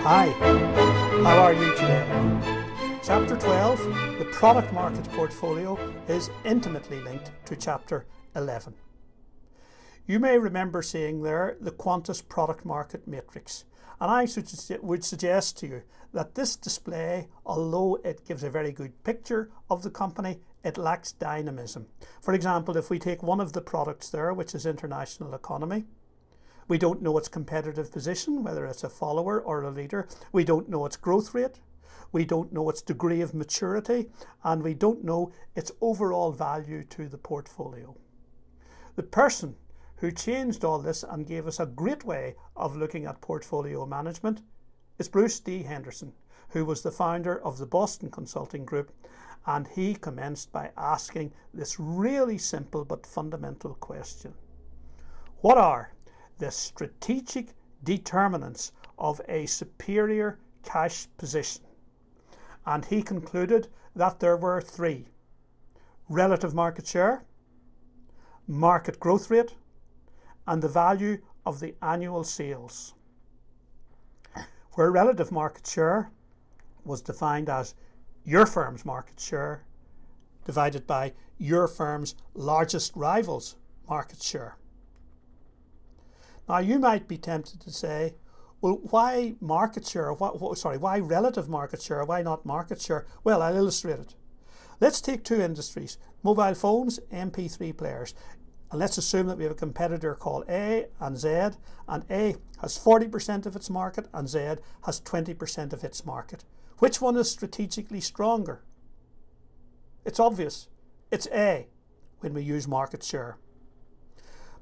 Hi, how are you today? Chapter 12, the product market portfolio, is intimately linked to Chapter 11. You may remember seeing there the Qantas product market matrix, and I would suggest to you that this display, although it gives a very good picture of the company, it lacks dynamism. For example, if we take one of the products there, which is international economy, we don't know its competitive position, whether it's a follower or a leader. We don't know its growth rate. We don't know its degree of maturity, and we don't know its overall value to the portfolio. The person who changed all this and gave us a great way of looking at portfolio management is Bruce D. Henderson, who was the founder of the Boston Consulting Group, and he commenced by asking this really simple but fundamental question. What are the strategic determinants of a superior cash position? And he concluded that there were three: relative market share, market growth rate, and the value of the annual sales. Where relative market share was defined as your firm's market share divided by your firm's largest rival's market share. Now you might be tempted to say, well, why market share? Why relative market share? Why not market share? Well, I'll illustrate it. Let's take two industries: mobile phones, MP3 players. And let's assume that we have a competitor called A and Z, and A has 40% of its market and Z has 20% of its market. Which one is strategically stronger? It's obvious. It's A when we use market share.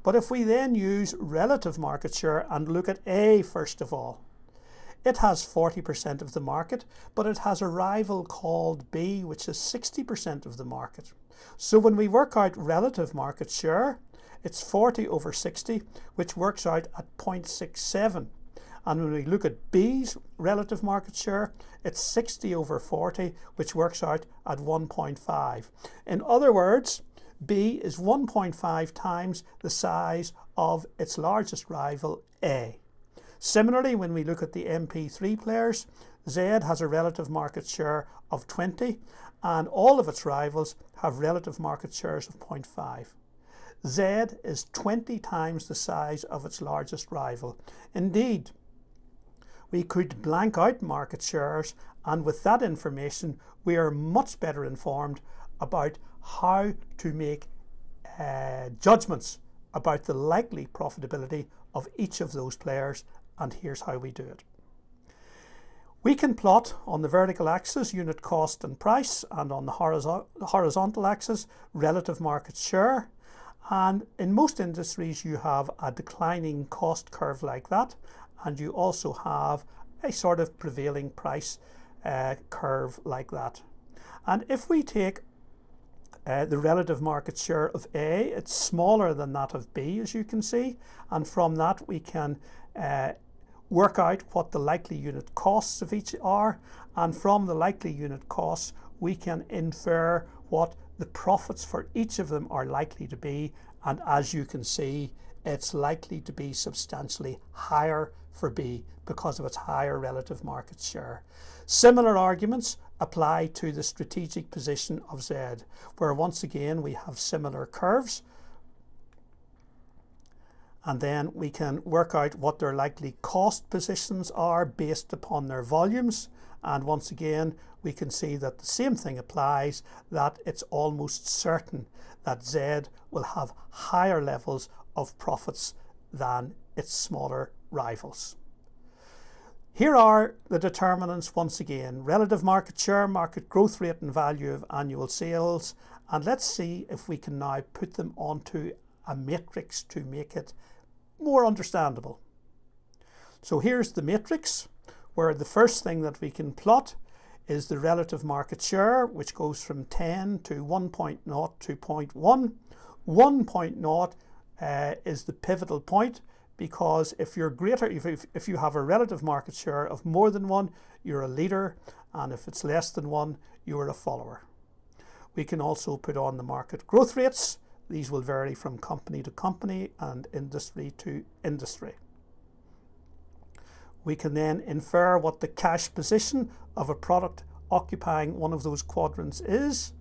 But if we then use relative market share and look at A first of all, it has 40% of the market, but it has a rival called B, which is 60% of the market. So when we work out relative market share, it's 40 over 60, which works out at 0.67. And when we look at B's relative market share, it's 60 over 40, which works out at 1.5. In other words, B is 1.5 times the size of its largest rival, A. Similarly, when we look at the MP3 players, Z has a relative market share of 20, and all of its rivals have relative market shares of 0.5. Z is 20 times the size of its largest rival. Indeed, we could blank out market shares, and with that information, we are much better informed about how to make judgments about the likely profitability of each of those players, and here's how we do it. We can plot on the vertical axis unit cost and price, and on the horizontal axis relative market share. And in most industries you have a declining cost curve like that, and you also have a sort of prevailing price curve like that. And if we take the relative market share of A, it's smaller than that of B, as you can see, and from that we can work out what the likely unit costs of each are, and from the likely unit costs we can infer what the profits for each of them are likely to be, and as you can see, it's likely to be substantially higher for B because of its higher relative market share. Similar arguments apply to the strategic position of Z, where once again we have similar curves, and then we can work out what their likely cost positions are based upon their volumes, and once again we can see that the same thing applies, that it's almost certain that Z will have higher levels of profits than its smaller rivals. Here are the determinants once again: relative market share, market growth rate, and value of annual sales. And let's see if we can now put them onto a matrix to make it more understandable. So here's the matrix, where the first thing that we can plot is the relative market share, which goes from 10 to 1.0 to 0.1. 1.0 is the pivotal point, because if you're greater, if you have a relative market share of more than 1, you're a leader, and if it's less than 1, you're a follower. We can also put on the market growth rates. These will vary from company to company and industry to industry. We can then infer what the cash position of a product occupying one of those quadrants is,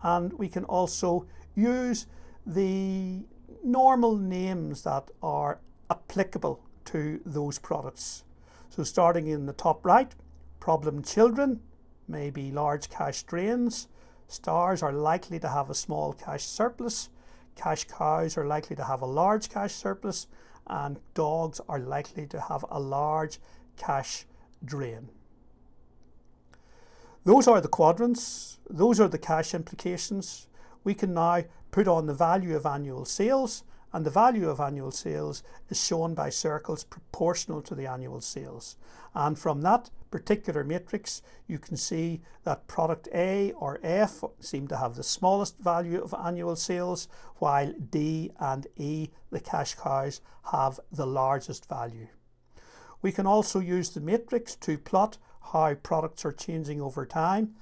and we can also use the normal names that are applicable to those products. So starting in the top right, problem children may be large cash drains, stars are likely to have a small cash surplus, cash cows are likely to have a large cash surplus, and dogs are likely to have a large cash drain. Those are the quadrants, those are the cash implications. We can now put on the value of annual sales, and the value of annual sales is shown by circles proportional to the annual sales. And from that particular matrix, you can see that product A or F seem to have the smallest value of annual sales, while D and E, the cash cows, have the largest value. We can also use the matrix to plot how products are changing over time.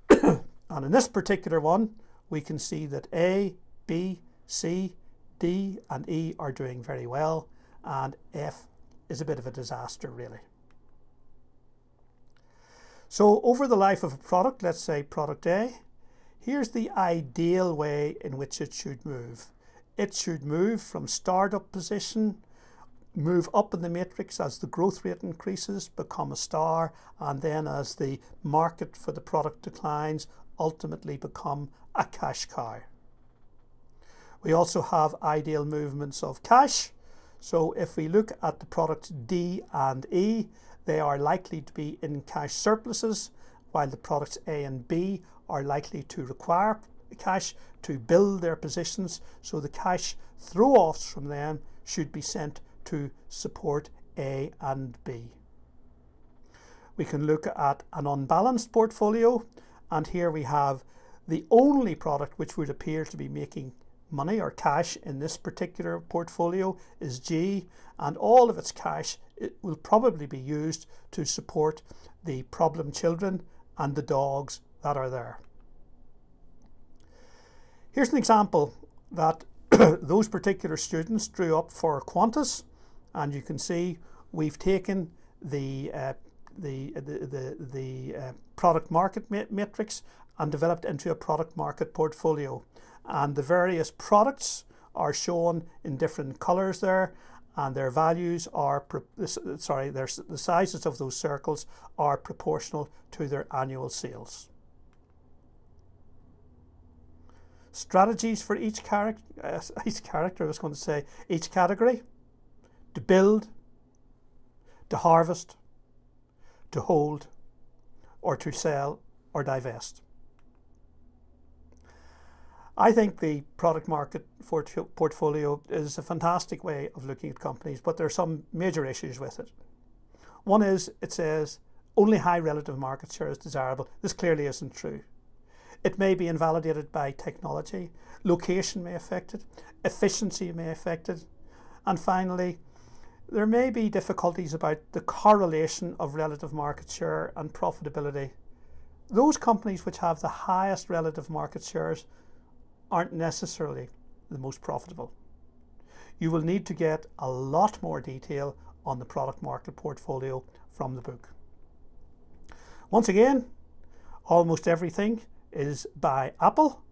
And in this particular one, we can see that A, B, C, D and E are doing very well, and F is a bit of a disaster really. So over the life of a product, let's say product A, here's the ideal way in which it should move. It should move from startup position, move up in the matrix as the growth rate increases, become a star, and then as the market for the product declines, ultimately become a cash cow. We also have ideal movements of cash. So if we look at the products D and E, they are likely to be in cash surpluses, while the products A and B are likely to require cash to build their positions. So the cash throw-offs from them should be sent to support A and B. We can look at an unbalanced portfolio, and here we have the only product which would appear to be making money or cash in this particular portfolio is G, and all of its cash will probably be used to support the problem children and the dogs that are there. Here's an example that those particular students drew up for Qantas, and you can see we've taken the product market matrix and developed into a product market portfolio, and the various products are shown in different colors there, and their values are the sizes of those circles are proportional to their annual sales. Strategies for each category: to build, to harvest, to hold, or to sell or divest. I think the product market portfolio is a fantastic way of looking at companies, but there are some major issues with it. One is it says only high relative market share is desirable. This clearly isn't true. It may be invalidated by technology, location may affect it, efficiency may affect it, and finally, there may be difficulties about the correlation of relative market share and profitability. Those companies which have the highest relative market shares aren't necessarily the most profitable. You will need to get a lot more detail on the product market portfolio from the book. Once again, almost everything is by Apple,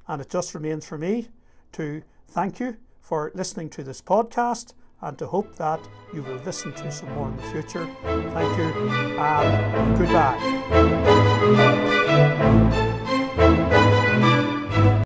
and it just remains for me to thank you for listening to this podcast and to hope that you will listen to some more in the future. Thank you and goodbye.